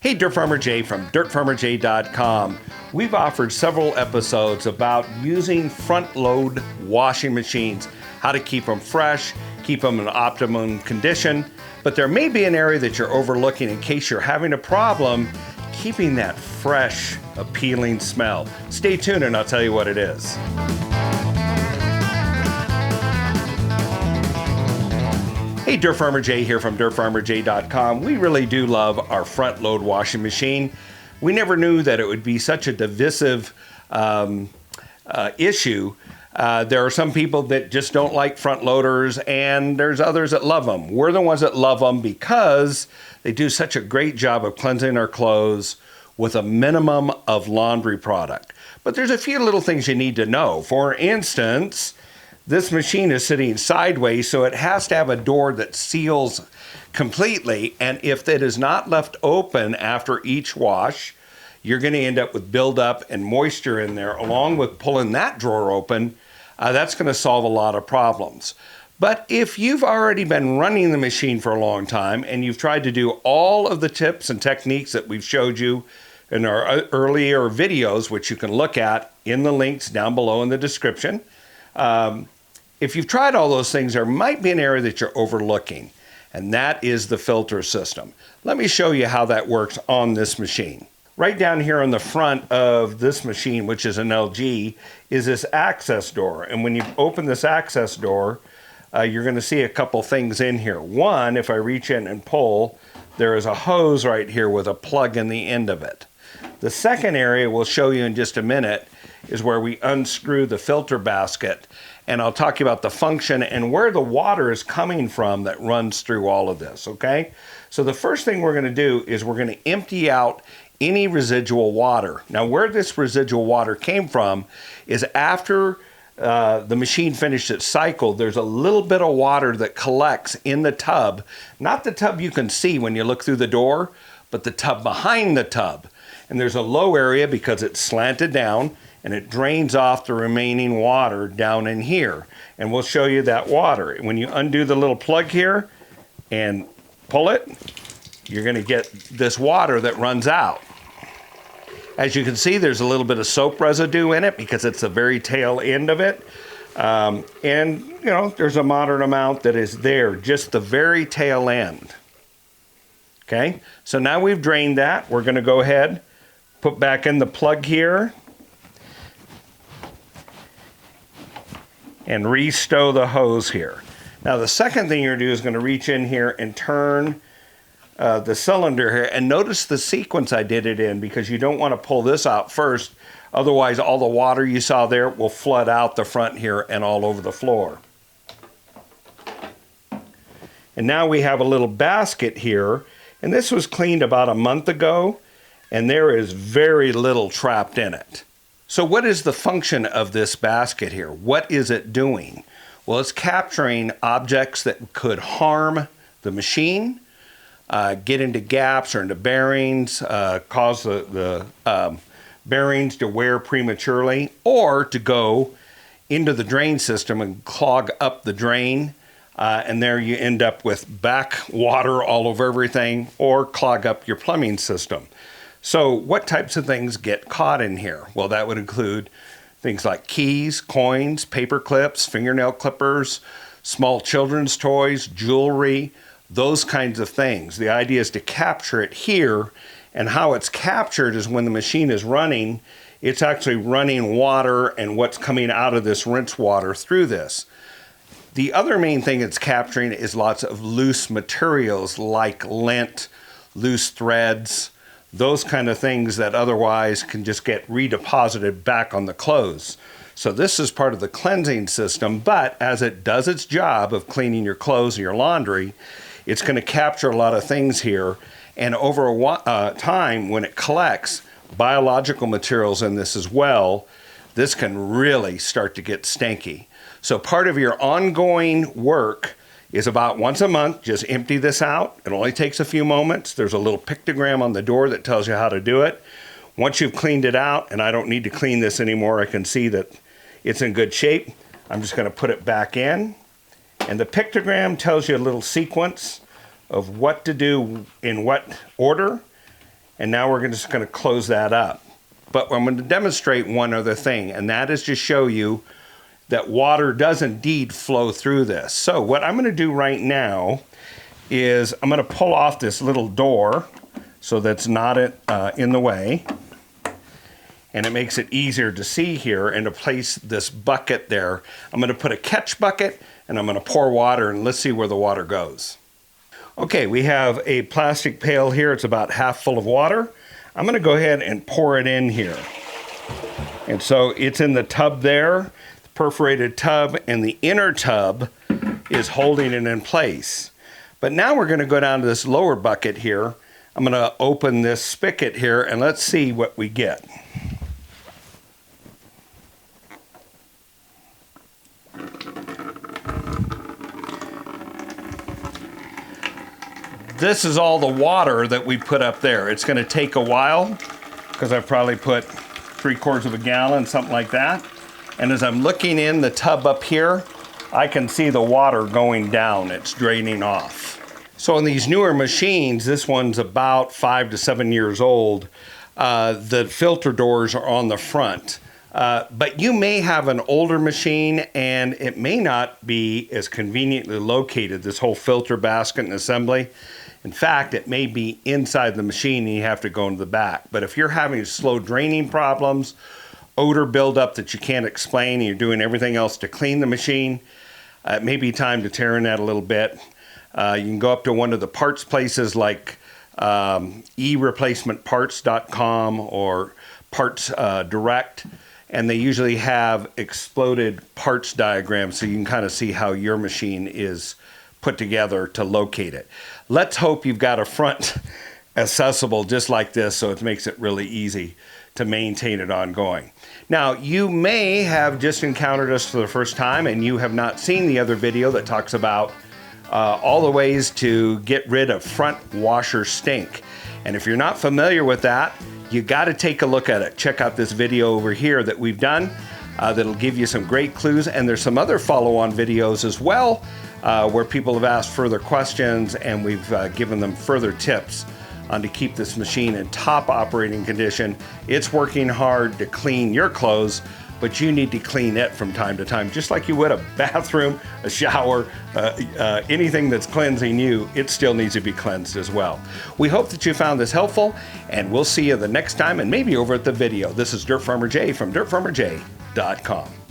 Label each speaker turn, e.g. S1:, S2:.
S1: Hey, Dirt Farmer Jay from dirtfarmerjay.com. We've offered several episodes about using front-load washing machines, how to keep them fresh, keep them in optimum condition, but there may be an area that you're overlooking in case you're having a problem keeping that fresh, appealing smell. Stay tuned and I'll tell you what it is. Hey, Dirt Farmer Jay here from dirtfarmerjay.com. We really do love our front load washing machine. We never knew that it would be such a divisive issue. There are some people that just don't like front loaders, and there's others that love them. We're the ones that love them because they do such a great job of cleansing our clothes with a minimum of laundry product. But there's a few little things you need to know. For instance, this machine is sitting sideways, so it has to have a door that seals completely. And if it is not left open after each wash, you're going to end up with buildup and moisture in there, along with pulling that drawer open. That's going to solve a lot of problems. But if you've already been running the machine for a long time and you've tried to do all of the tips and techniques that we've showed you in our earlier videos, which you can look at in the links down below in the description, if you've tried all those things, there might be an area that you're overlooking, and that is the filter system. Let me show you how that works on this machine. Right down here on the front of this machine, which is an LG, is this access door. And when you open this access door, you're going to see a couple things in here. One, if I reach in and pull, there is a hose right here with a plug in the end of it. The second area we'll show you in just a minute is where we unscrew the filter basket, and I'll talk about the function and where the water is coming from that runs through all of this, okay? So the first thing we're going to do is we're going to empty out any residual water. Now, where this residual water came from is after the machine finished its cycle, there's a little bit of water that collects in the tub, not the tub you can see when you look through the door, but the tub behind the tub. And there's a low area because it's slanted down, and it drains off the remaining water down in here. And we'll show you that water. When you undo the little plug here and pull it, you're going to get this water that runs out. As you can see, there's a little bit of soap residue in it because it's the very tail end of it. And, you know, there's a moderate amount that is there, just the very tail end. Okay, so now we've drained that. We're going to go ahead, put back in the plug here, and restow the hose here. Now the second thing you're going to do is going to reach in here and turn the cylinder here, and notice the sequence I did it in because you don't want to pull this out first, otherwise all the water you saw there will flood out the front here and all over the floor. And now we have a little basket here, and this was cleaned about a month ago, and there is very little trapped in it. So what is the function of this basket here? What is it doing? Well, it's capturing objects that could harm the machine, get into gaps or into bearings, cause the bearings to wear prematurely, or to go into the drain system and clog up the drain, and there you end up with back water all over everything, or clog up your plumbing system. So what types of things get caught in here? Well, that would include things like keys, coins, paper clips, fingernail clippers, small children's toys, jewelry, those kinds of things. The idea is to capture it here, and how it's captured is when the machine is running, it's actually running water and what's coming out of this rinse water through this. The other main thing it's capturing is lots of loose materials like lint, loose threads, those kind of things that otherwise can just get redeposited back on the clothes. So this is part of the cleansing system, but as it does its job of cleaning your clothes and your laundry, it's going to capture a lot of things here. And over a time, when it collects biological materials in this as well, this can really start to get stinky. So part of your ongoing work is about once a month, just empty this out. It only takes a few moments. There's a little pictogram on the door that tells you how to do it. Once you've cleaned it out, and I don't need to clean this anymore, I can see that it's in good shape. I'm just going to put it back in. And the pictogram tells you a little sequence of what to do in what order. And now we're just going to close that up. But I'm going to demonstrate one other thing, and that is to show you that water does indeed flow through this. So what I'm going to do right now is I'm going to pull off this little door so that's not in the way. And it makes it easier to see here and to place this bucket there. I'm going to put a catch bucket and I'm going to pour water, and let's see where the water goes. Okay, we have a plastic pail here. It's about half full of water. I'm going to go ahead and pour it in here. And so it's in the tub there, the perforated tub, and the inner tub is holding it in place. But now we're going to go down to this lower bucket here. I'm going to open this spigot here and let's see what we get. This is all the water that we put up there. It's going to take a while because I've probably put 3/4 of a gallon, something like that. And as I'm looking in the tub up here, I can see the water going down. It's draining off. So in these newer machines, this one's about 5 to 7 years old. The filter doors are on the front. But you may have an older machine and it may not be as conveniently located, this whole filter basket and assembly. In fact, it may be inside the machine and you have to go into the back. But if you're having slow draining problems, odor buildup that you can't explain, and you're doing everything else to clean the machine, it may be time to tear in that a little bit. You can go up to one of the parts places like ereplacementparts.com or Parts Direct. And they usually have exploded parts diagrams so you can kind of see how your machine is put together to locate it. Let's hope you've got a front accessible just like this so it makes it really easy to maintain it ongoing. Now, you may have just encountered us for the first time and you have not seen the other video that talks about all the ways to get rid of front washer stink. And if you're not familiar with that, you got to take a look at it. Check out this video over here that we've done that'll give you some great clues. And there's some other follow-on videos as well where people have asked further questions and we've given them further tips on to keep this machine in top operating condition. It's working hard to clean your clothes, but you need to clean it from time to time, just like you would a bathroom, a shower, anything that's cleansing you, it still needs to be cleansed as well. We hope that you found this helpful, and we'll see you the next time, and maybe over at the video. This is Dirt Farmer Jay from dirtfarmerjay.com.